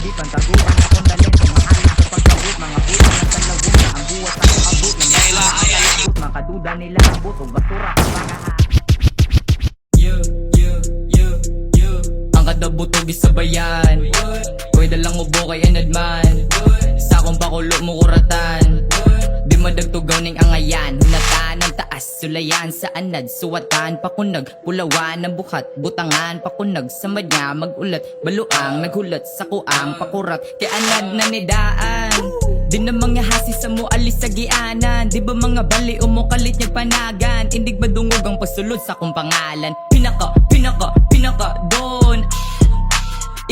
gipan taguan akong talento, mahalin sa pagkabot, mga buta ng talawon na ang buwas ako abot, ng mga kalabot, makaduda nila abot, o basura ka bagaha. Ang kadabutog isabayan, pwede lang ubo kay enadman, sa akong pakulo mo kuratan, di madagtugaw ning angayan, hunatan ang taas, sulayan sa anad, suwatan, pakunag, pulawan, ang buhat, butangan, pakunag, sa madya, magulat, baluang, naghulat, sa kuang, pakurat, kay anad na nidaan. Di na mga hasi sa mo alis sa gianan, di ba mga bali o mo kalit niyag panagan, indig ba dungog ang pasulod sa kong pangalan, pinaka doon.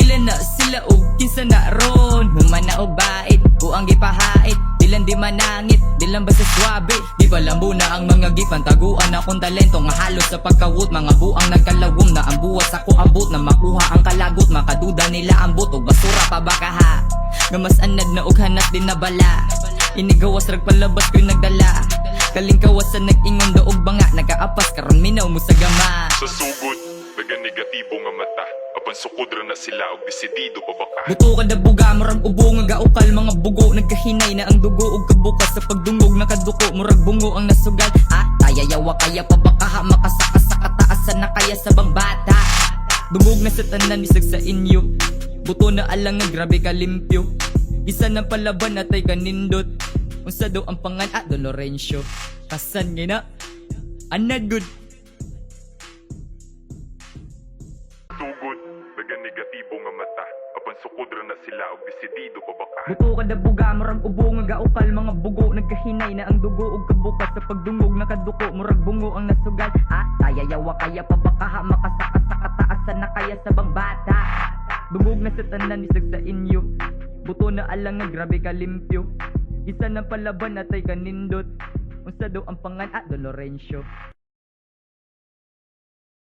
Ilan na sila o kinsa na ron, humana o bait, buang gipahait, dilan di manangit, dilan ba sa swabe, di ba lambo na ang mga gipan, taguan akong talento, nga halos sa pagkawot, mga buang nagkalawom na ang buwas ako abot, na makuha ang kalagot, makaduda nila ang buto, basura pa bakaha, gamas anad na og hanat din na bala, inigawas rag palabas ko'y nagdala, kalingkawas sa nag-ingon daog banga, nagkaapas karon minaw mo sa gama. Sa sugod, naganegatibo nga mata, apan sukudra na sila og desidido pa baka. Buto ka na buga, murag ubo nga gaukal, mga bugo nagkahinay na ang dugo og kabukas, sa pagdungog nakaduko, murag bungo ang nasugal, tayayawa kaya pa baka makasaka sa kataasan na kaya sa bang bata, dungog na sa tanan isag sa inyo, buto na alang nga grabe ka limpyo, isa ng palaban atay kanindot, unsa daw ang pangan Don Lorenzo, kasan nga na anad good. Tugod, naganegatibo nga mata, apan sukudra na sila og desidido pa baka. Buto ka na buga, murag ubo nga gaukal, mga bugo nagkahinay na ang dugo og kabukas, sa pagdungog nakaduko, murag bungo ang nasugal, tayayawa kaya pa baka makasaka sa kataasan na kaya sa bang bata, dungog na sa tanan isag sa inyo, buto na alang nga grabe ka limpyo, isa ng palaban atay kanindot, unsa daw ang pangan Don Lorenzo.